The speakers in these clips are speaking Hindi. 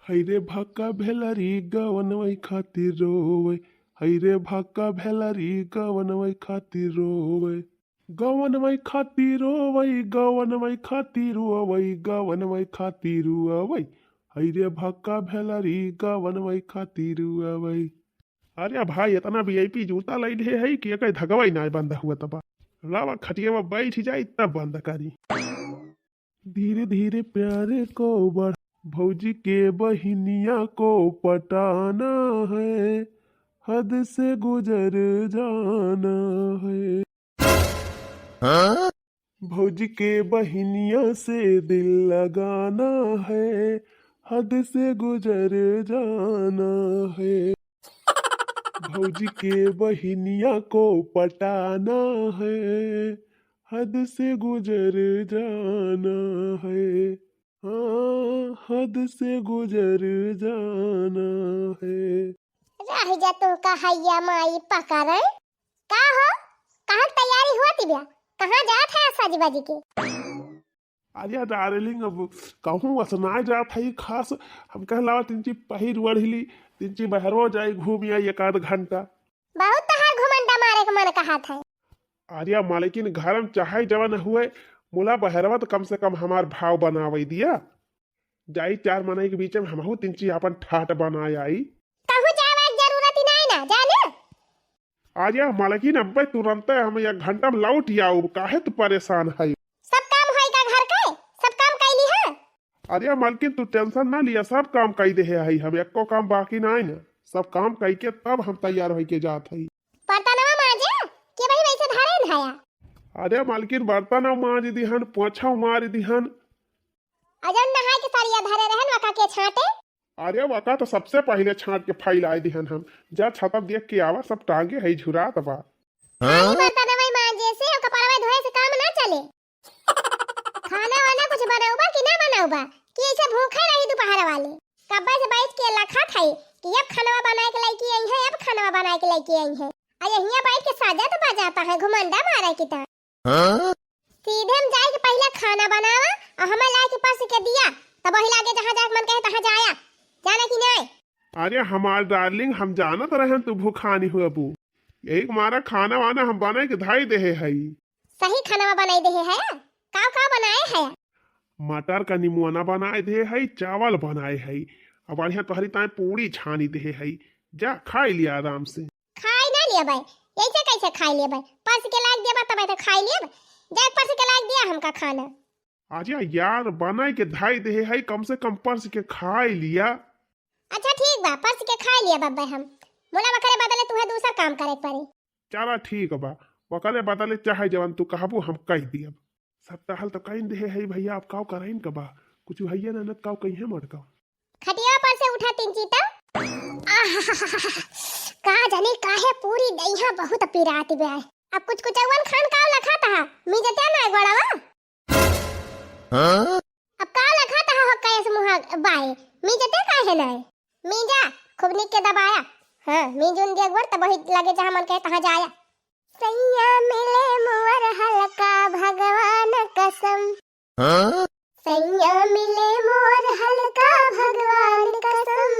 हैरे भाका भेलारी गवनवै खातिर रोवै। हैरे भाका भेलारी गवनवै खातिर रोवै। गवनवै खातिर रोवै, गवनवै खातिर रोवै, गवनवै खातिर रोवै। हैरे भाका भेलारी गवनवै खातिर रोवै। अरे भाई इतना वीआईपी जूता लैले है कि एक धगवै ना बंद हुआ तबा। लावा खटिया में बैठ जाए तब बंद करी। धीरे धीरे प्यारे को बढ़, भौजी के बहिनिया को पटाना है, हद से गुजर जाना है। हाँ? भौजी के बहिनिया से दिल लगाना है, हद से गुजर जाना है। भौजी के बहिनिया को पटाना है, हद से गुजर जाना है। हाँ, हद से गुजर जाना है। रह जा तू का हैया माई पकड़ का हो, कहाँ तैयारी होती बया, कहाँ जात है साजी बाजी के? अरे डार्लिंग अब कहूँ असना जात है खास, हम कहला तिंची पहिर वढ़ली, तिंची बहरो जाए घूम आई एक आध घंटा। बहुत तहार घुमंडा मारे के मन कहा था। अरे मालिकिन घर में चाहे जवन हुए मुला बहरवा तो कम से कम हमार भाव बनावे दिया जाई। 4 महीने के बीच में हमहू तिंची अपन ठाट बनाए आई। कहूँ जावे की जरूरत ही नहीं ना जाने। आजा मालिकिन अब तुरंत हम 1 घंटा में लौट आऊ, काहे तू परेशान है? सब काम होई का घर के, सब काम कैली है। अरे मालकिन तू टेंशन ना लिया, सब काम कई दे है हम, एको काम बाकी ना है ना। सब काम कई के तब हम तैयार हो के जात है। बर्तनवा माजे के भाई वैसे धारे धाया। अरे मालकिन बर्तन माज दिहन, पोछा मार दिहन। अजन नहाय के सारिया धारे रहन वका के छाटे। अरे वका तो सबसे पहले छाट के फैला दिहन हम। जा छतप देख के आवा, सब टांगे है झुरा तबा। बर्तनवा माजे से और कपड़वा धोए से काम ना चले। खाना वाना कुछ बनाऊबा कि ना बनाऊबा कि ऐसे भूखे रही दोपहर वाले? कब्बा से बैठ के लखा खाई कि अब खाना बनाए के लायक आई है, अब खाना बनाए के लायक आई है। अरे यहाँ बैठ के साजा तो बजाता है घुमंडा मारे की तरह। सीधे हम जाए के पहले खाना बनावा और हमें ला के पास के दिया, तब वही लागे जहाँ जाके मन कहे तहाँ जाया, जाना कि नहीं? अरे हमार डार्लिंग हम जानत रहन तू भूखानी हो अबू, यही हमारा खाना वाना हम बनाए के धाई दे है। सही खाना बनाई दे है, का बनाए है? मटर का निमुआना बनाए दे है, चावल बनाए है, अब बढ़िया तोहरी ताए पूरी छानी दे है। जा खाई लिया आराम से। खाई ना लिया भाई, ऐसे कैसे खाई लिया भाई? पर्स के लायक दिया तब तो खाई लिया। जा पर्स के लायक दिया हमका खाना। आजा यार बनाए के धाई दे है, कम से कम पर्स के खाई लिया। अच्छा ठीक बा, पर्स के खाई लिया बाबा हम। मोला बकरे बदले तुम्हें दूसरा काम करे पड़ी। चला ठीक बा, बकरे बदले चाहे जवन तू कहबू हम कह दियब। सब टहल तो कहीं दे है भैया, आप काव कराइन का बा कुछ भैया ना नत काव कहीं है मटका। खटिया पर से उठा तीन चीता। का जाने काहे पूरी दैहा बहुत पीराती बे। अब कुछ अवन खान का लखा था मी जते ना गोड़ावा। हां अब का लखा था हो कैसे मुहा बाए मी जते काहे ना मी जा खूब निक के दबाया। हां मी जोन दिया गोड़ त बहुत लगे जहां मन कहे तहां जाया। सैया मिले मोर हलका भगवान कसम। हां सैया मिले मोर हलका भगवान कसम,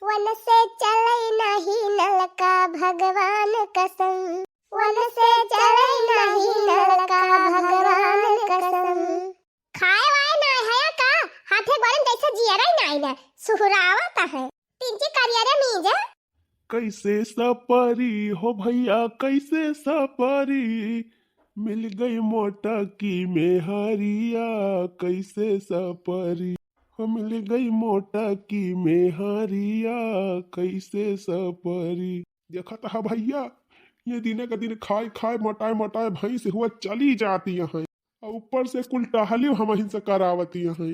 वन से चले नहीं नलका भगवान कसम, वन से चले नहीं नलका भगवान कसम। खाए वाए ना है का हाथे गोरन जैसे जियरा नहीं ना सुहरावता है तिनची करियरे मीजा। कैसे सपरी हो भैया कैसे सपरी, मिल गई मोटा की मेहरिया कैसे सपरी हो, मिल गई मोटा की मेहरिया कैसे सपरी। देखा था भैया ये दिन का दिन खाए खाए मोटाए मोटाए भैंस हुआ चली जाती है, और ऊपर से कुल टहली हम से करावती है।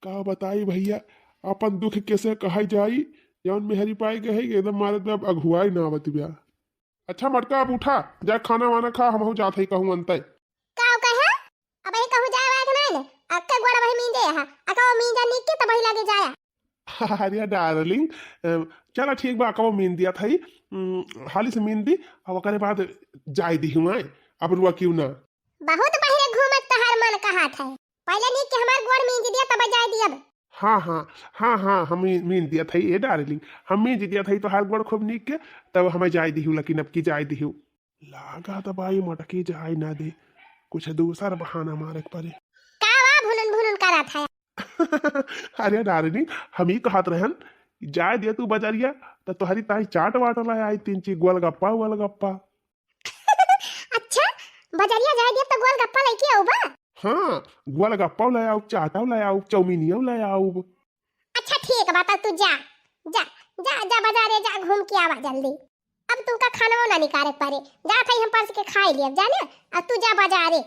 का बताई भैया अपन दुख कैसे कहा जाई, जौन मेहरी पाई गए एकदम मारे तो अब अगुआई ना आवत ब्या। अच्छा मटका अब उठा जा खाना वाना खा, हम जात है कहूं अंतै का कहे अब ही कहूं जाए वाला नहीं ने अक्के गोड़ा वही मींजे हा अका मींजा निक के तब ही लगे जाया। अरे डार्लिंग चला ठीक बा, कबो मीन दिया था हाली से मीन दी और ओकरे बाद जाय दी हुआ अब रुआ क्यों ना। बहुत पहले घूमत तहार मन कहा था, पहले निक के हमार गोड़ मींज दिया तब जाय दी। अब हाँ हाँ हाँ हाँ, हम मीन दिया था ये डार्लिंग, हम मीन दिया था तो हाल गोड़ खूब निक के तब हमें जाय दिहू, लेकिन अब की जाय दिहू लागा दबाई मटकी जाय ना दे, कुछ दूसरा बहाना मारे के पड़े। का वा भुनुन भुनुन करा था। अरे डार्लिंग, हम ही कहत रहन जाय दे तू बजरिया तो तुम्हारी ताई चाट वाट लाए आई 3 चीज गोलगप्पा गोलगप्पा। अच्छा बजरिया जाए दिया तो गोलगप्पा लेके आऊ बा। हाँ गोलगप्पा लाए आऊ, चाटा लाए आऊ, चाउमीनिया लाए आऊ। अच्छा ठीक बा तब तू जा जा जा जा बाजारे जा घूम के आवा जल्दी। अब तू का खाना ना निकाले पड़े, जा था हम परस के खाई लिया जाने। अब तू जा बाजारे।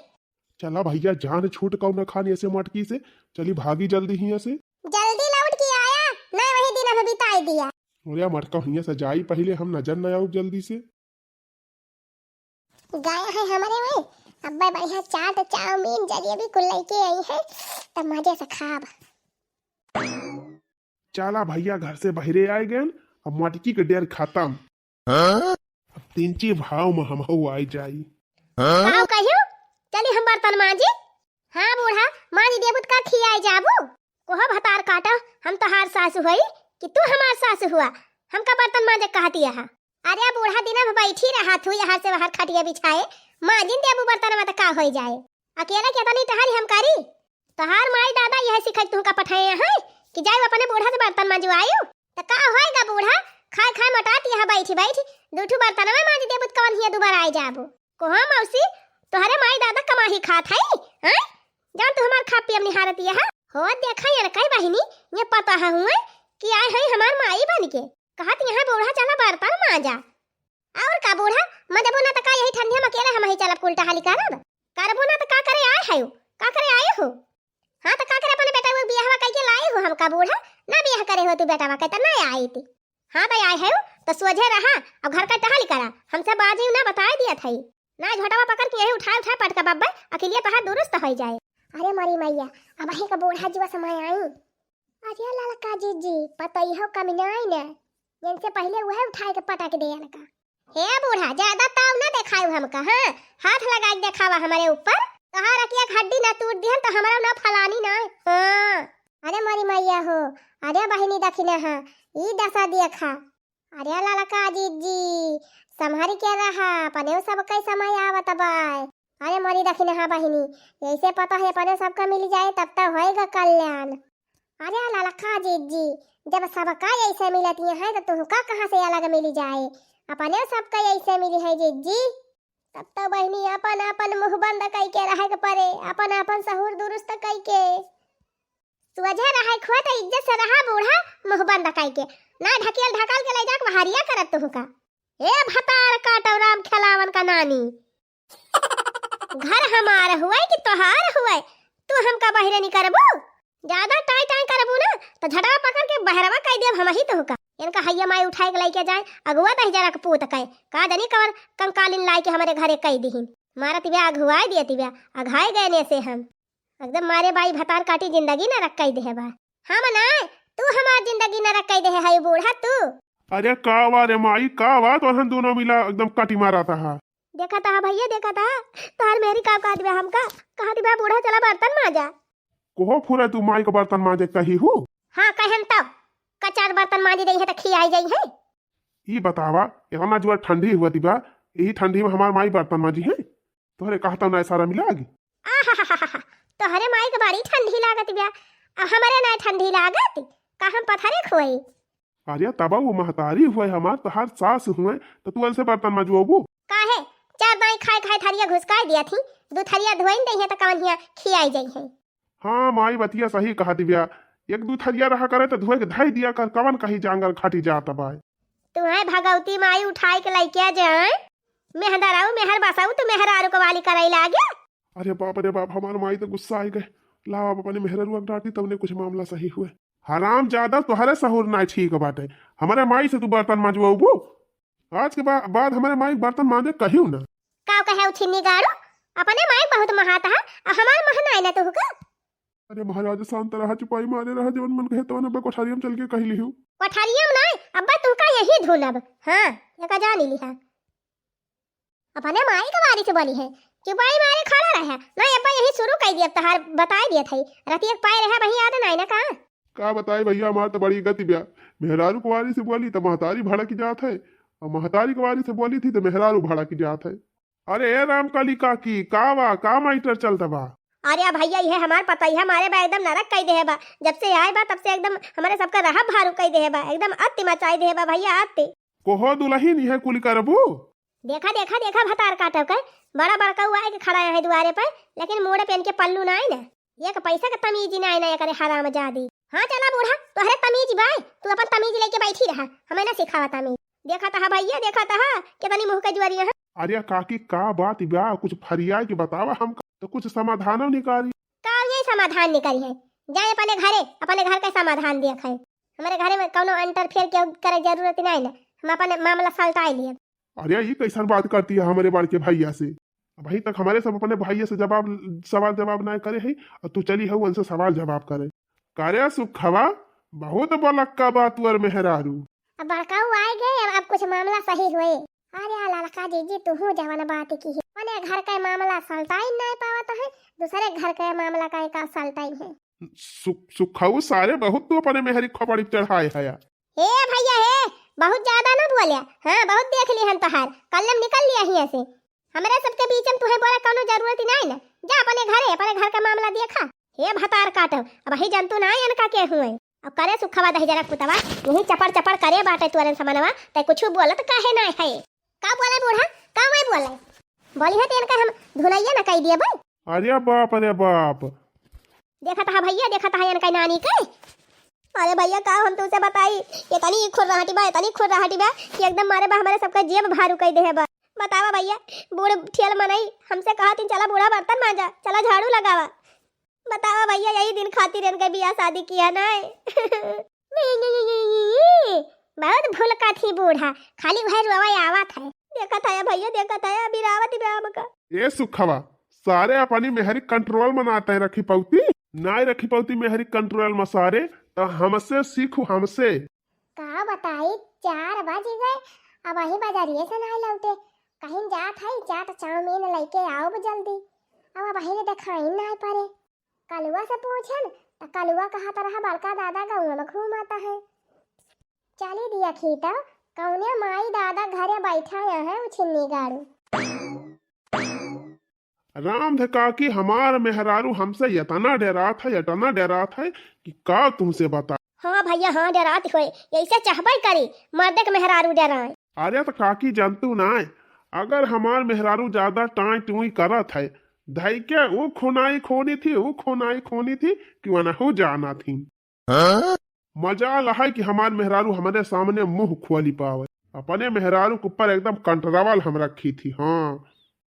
चला भैया जान छूट कौ न खाने से मटकी से, चली भागी जल्दी हिया से। जल्दी लौट के आया ना, वही दिन में बिताई दिया। अरे मटका हिया से जाई पहले, हम नजर न आऊ जल्दी से। गए हैं हमारे में अब्बा बढ़िया चाट चाउमीन जलेबी कुल लेके आई है, तब मजे से खाब। चला भैया घर से बहरे आए गए, अब मटकी के डेर खत्म। अब 3 भाव में हम आई जाई। आओ कहियो चली हम बर्तन मांजी। हाँ बूढ़ा मांजी देबुत का खियाई जाबू। कोह भतार काटा हम तो हार सासु हुई कि तू हमार सासु हुआ, हमका बर्तन मांजे कहती है। अरे बूढ़ा दिन में बैठी रहा तू यहाँ से बाहर खटिया बिछाए, मांजिन देबू बर्तन में तो का हो जाए। अकेला के तनी टहरी हम करी, तहार माई दादा यह सिखाई तू का पठाए है कि जाओ अपने बूढ़ा से बर्तन मांजवायो। तो का होएगा बूढ़ा, खाए खाए मटाती है बैठी बैठी, दूठू बर्तन में मांज देबुत कौन हिया दोबारा आई जाबू। कोहा मौसी तोहरे माई दादा कमाही खात है हैं, जान तू हमार खा पी अपनी हारत है हो देखा या कई बहिनी ये पता है हुए कि आए है हमार माई बन के कहत यहाँ बूढ़ा चला बर्तन मांजा। और का बूढ़ा मजबू ना तो का यही ठंडी में अकेले हम ही चला उल्टा हाली करब करबो ना तो का करे आए है का करे आए हो। हाँ तो का करे अपने बेटा वो बियाह कह के लाए हो, हमका बूढ़ा ना बियाह करे हो तू बेटा के तो नहीं आई थी। हाँ भाई आए है तो सोझे रहा और घर का टहल करा, हमसे बाजी ना बता दिया था ना झोटावा पकड़ के यही उठा उठा पटका बब्बा अकेले तहार दुरुस्त हो जाए। अरे मरी मैया अब ही का बूढ़ा जुआ समय आई। अरे लाला का जी पता ही हो कमी नहीं ने, जिनसे पहले वह उठाए के पटा के दे का। हे बूढ़ा ज्यादा ताव ना दिखाओ हमका, हाँ हाथ लगा के दिखावा हमारे ऊपर, तहार अकिया हड्डी ना टूट दिहन तो हमारा ना फलानी ना। हाँ अरे मरी मैया हो, अरे बहिनी दखिना हा ई दशा देखा। अरे लाला का जी संभारी के रहा पने सब कई समय आवत बाय। अरे मरी दखिना हा बहिनी, ऐसे पता है पने सबका मिल जाए तब तक होएगा कल्याण। अरे लाला का जी जब सबका ऐसे मिलती है तो तुमका कहाँ से अलग मिल जाए, अपने सबका ऐसे मिली है जी तब तो बहनी अपन अपन मुंह बंद कई के रहे के परे, अपन अपन सहूर दुरुस्त कई के सुवझे रहे खुआ तो इज्जत से रहा बूढ़ा मुंह बंद कई के, ना ढकेल ढकाल के ले जाक बहरिया करत तुमका। ए भतार काटो राम खेलावन का नानी घर हमारा हुआ कि तोहार हुआ, तू हमका बहरे नहीं करबू, ज्यादा टाई टाई करबू ना तो झटवा पकड़ के बहरवा कह देब हम ही तो का। इनका हैया माई उठाए के लेके जाए अगुआ दही जरा के पूत कहे का जनी कवर कंकालिन लाई के हमारे घरे कह दीहिन, मारत ब्या अगुआई दियत ब्या अघाए गए ने से हम एकदम मारे बाई भतार काटी जिंदगी न रख कह दे बा। हम ना तू हमार जिंदगी न रख कह दे है बूढ़ा तू। अरे का वा रे माई का वा, तो हम दोनों मिला एकदम काटी मारा था। देखा था भैया देखा था तोहर मेरी का कह दिया हमका कहा दिया बूढ़ा चला बर्तन मांजा। कोहो फुरा तू माई को बर्तन मांजे कही हूँ। हाँ कहन तब कचार बर्तन मांजी दई है तो खियाई जाई है। ये बतावा इतना जो ठंडी हुआ थी बा, यही ठंडी में हमार माई बर्तन मांजी है, तोहरे कहता ना सारा मिला आगे। तोहरे माई के बारी ठंडी लागत ब्या हमारे ना ठंडी लागत का हम पथरे खोई। अरे तब वो महतारी हुए हमार तोहार सास हुए तो तू ऐसे बर्तन मजबू काहे चार दाई खाए खाए थरिया घुसकाई दिया थी, दो थरिया धोइन दई है तो कवन हिया खियाई जाई है। हाँ माई बतिया सही कहा दिव्या, एक दो थरिया रहा करे तो धोए के धाई दिया कर, कवन कहीं जांगर खाटी जाता बाय। तुम्हें भगवती माई उठाई के लेके जाए मेहदराऊ मेहर बसाऊ तो मेहरारू को वाली कराई लागे। अरे बाप रे बाप, हमार माई तो गुस्सा आई गए, लाओ आप अपने मेहरुआ डांटी तब ने कुछ मामला सही हुए। हराम ज्यादा तुहरे सहूर ना ठीक बाटे, हमारे माई से तू बर्तन मांजवाबू, आज के बाद हमारे माई बर्तन मांजे कहियो ना। का कहे उछिनी गाड़ो अपने माई बहुत महात है हमार महना है ना तो का। अरे महाराज शांत रहा, चुपाई मारे रहा, जवन मन कहे तो ना कोठारिया में चल के कह लिहू। कोठारिया में नहीं अब्बा तुमका यही धुनब। हां लगा जान ली है अपने माई के बारी से बोली है चुपाई मारे खड़ा रहा ना अब्बा यही शुरू कर दिया तहार बता दिया थई राती एक पाए रहा वही याद नहीं ना का। का बताए भैया, हमार तो बड़ी गति ब्या। मेहरारू कुंवारी से बोली तो महतारी भाड़ा की जात है, और महतारी कुंवारी से बोली थी तो मेहरारू भाड़ा की जात है। अरे ए रामकाली काकी, का माइटर चलता बा? अरे भैया ये हमार पता ही हमारे बा एकदम नरक कई दे बा। जब से आए बा तब से एकदम हमारे सबका रहा भारू कई दे बा, एकदम अति मचाई दे बा भैया अति। कोहो दुल्हन है कुल करबू? देखा देखा देखा भतार काटव के बड़ा बड़का हुआ है कि खड़ा है द्वारे पर, लेकिन मोड़े पहन के पल्लू ना आई ना, ये का पैसा का तमीज ना आई ना करे हराम जादी। हाँ चला बूढ़ा तोहरे तमीज बाय, तू अपन तमीज लेके बैठी रहा, हमें ना सिखावा तमीज। देखा था भैया देखा था कितनी मुंह के जुआरी है। अरे काकी का बात ब्या, कुछ फरियाद के बतावा हम तो कुछ समाधान निकाली। का ये समाधान निकली है, जाए अपने घर का समाधान देख है। हमारे घर में कोनो इंटरफेयर के करे जरूरत नहीं ना, हम अपने मामला सलटाई लिए। अरे ये कैसा बात करती है हमारे बाड़ के भैया से? अभी तक हमारे सब अपने भैया से सवाल जवाब ना करे है, और तू चली है उनसे सवाल जवाब करे। करे सुखवा बहुत बलक्का बात और मेहरारू। अब बड़काऊ आए गए, अब कुछ मामला सही हुए। अरे लड़का जीजी तू हो जवान बात की है, अपने घर का मामला सलटाई नहीं पावत है, दूसरे घर का मामला का सलटाई है। सुखऊ सारे बहुत तू अपने मेहरी खोपड़ी चढ़ाए है। हे भैया हे बहुत ज्यादा ना बोलिया, हाँ बहुत देख ली हम तोहार, कलम निकल लिया ही ऐसे। हमारे सबके बीच में तुहे बोला कोनो जरूरत नहीं ना, जा अपने घर का मामला देखा। हे भतार काटो अब ही जंतु ना इनका के हुए। अब करे सुखवा दही जरा पुतवा यही चपड़ चपड़ करे बाटे तुरन समनवा, ते कुछ बोलत काहे ना है? का बोले बूढ़ा, का मैं बोले बोली है तेन का हम धुनैया ना कह दिए भाई। अरे बाप देखा था भैया देखा था इनका नानी के। अरे भैया का हम तुझसे बताई, ये तनी खुर्राहटी बा कि एकदम मारे बा हमारे सबका जेब भारू कई दे है बा। बतावा भैया बूढ़ ठेल मनाई हमसे कहा तीन चला बूढ़ा बर्तन मांजा, चला झाड़ू लगावा। बतावा भैया यही दिन खातिर इनका बियाह शादी किया ना बहुत भूल का थी बूढ़ा, खाली वह रुआवा आवत है। देखा था भैया देखा था अभी रावत ब्याह का। ये सुखवा सारे अपनी मेहरी कंट्रोल मनाते हैं, रखी पौती ना रखी पौती मेहरी कंट्रोल में सारे, तो हमसे सीखो हमसे। का बताई 4 बज गए, अब वही बाजारिए से नहीं लौटे, कहीं जात है चाट चाउमीन लेके आओ जल्दी। अब वही ने दिखाई नहीं पड़े, कलुआ से पूछन तो कलुआ कहा तरह बड़का दादा गाँव में घूमाता है। चली दिया खीता कौने माई दादा घरे बैठा है उछिन्नी गाड़ू। राम थे काकी हमार मेहरारू हमसे इतना डरात है कि का तुमसे बता। हाँ भैया हाँ डरात हुए, ऐसे चाहबे करी मर्दे के मेहरारू डराए। अरे तो काकी जानतू ना, अगर हमार मेहरारू ज्यादा टाई टुई करत है धई के वो खोनाई खोनी थी कि वह हो जाना थी। मजा लहा कि हमार मेहरारू हमारे सामने मुंह खोली पावे, अपने मेहरारू के ऊपर एकदम कंट्रोल हम रखी थी। हाँ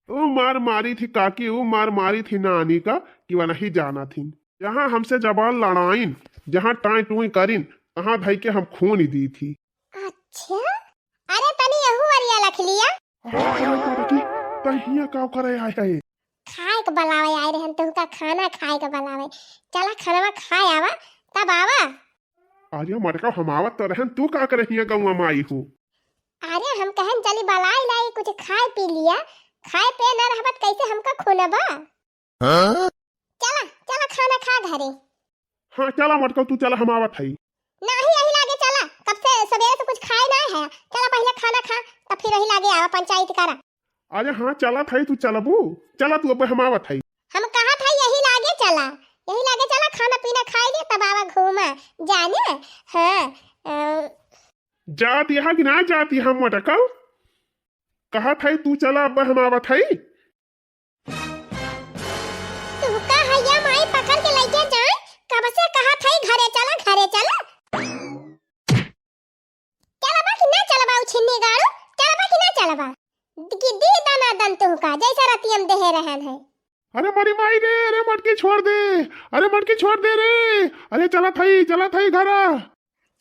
वो मार मारी थी काकी, वो मार मारी थी नानी का कि वह नहीं जाना थी। जहाँ हमसे जबान लड़ाइन, जहाँ टाई टुई करीन, तहाँ धई के हम खून ही दी थी। अच्छा अरे तनी यहू वरिया लख लिया। तहिया का करे आए है खाए के बलावे आए रहन तुमका खाना खाए के बलावे, चला खाना खाए आवा तब आवा। अरे मरका हम आवत तो रहन, तू का करे हिया गौवा में आई हूँ। अरे हम कहन चली बलाई लाई कुछ खाए पी लिया, खाए पे न रहबत कैसे हमका खुनबा। चला चला खाना खा घरे। हाँ चला मटका तू चला, हम आवत है। नहीं यही लागे चला, कब से सवेरे से कुछ खाए ना है, चला पहले खाना खा तब फिर यही लागे आवा पंचायत करा। अरे हाँ चला था तू चलबू, चला तू अब हम आवत है। हम कहा था यही लागे चला खाना पीना खाए ले तब आवा घूमा जाने। हाँ जाती है कि ना जाती हम मटका कहा था तू चला अब हम आवत है। तू का हैया माई पकड़ के लेके जाए, कब से कहा था घरे चला चला बा कि ना चला बा छिन्नी गाड़ू, चला बा कि ना चला बा कि दी दाना दन तू का जैसा रतियम देहे रहन है। अरे मरी माई रे, अरे मटकी छोड़ दे, अरे मटकी छोड़ दे रे, अरे चला थई घरा।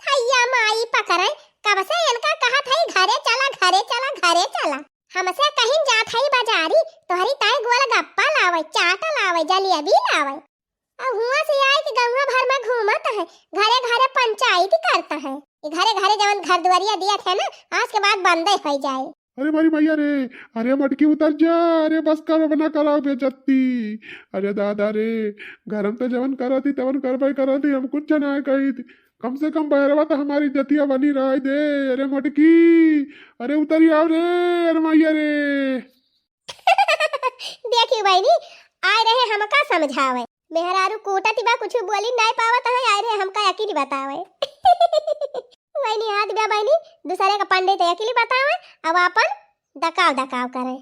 हैया माई पकड़े कब से इनका कहा था घरे चला हमसे कहीं जात है बाजारी, तोहरी ताई गोल गप्पा लावे चाटा लावे जलेबी लावे, अब हुआ से आए कि गंगा भर में घूमत है, घरे पंचायत करता है। घरे जवन घर दुआरिया दिया थे ना आज के बाद बंद हो जाए। अरे मारी मैया रे, अरे मटकी उतर जा, अरे बस करो बना कराओ बेचती। अरे दादा रे, घर में तो जवन करा थी तवन करा थी, हम कुछ ना कही थी। कम से कम बैरवा तो हमारी जतिया बनी रह दे। अरे मटकी, अरे उतरी आओ रे, अरे मैया रे। देखिए बहनी, आए रहे हमका समझावे, मेहरारू कोटा तिबा कुछ बोली नहीं पावत है, आए रहे हमका अकेली बतावे। बहनी हाथ बा बहनी, दूसरे का पंडित अकेली बतावे, अब अपन दकाव दकाव करे।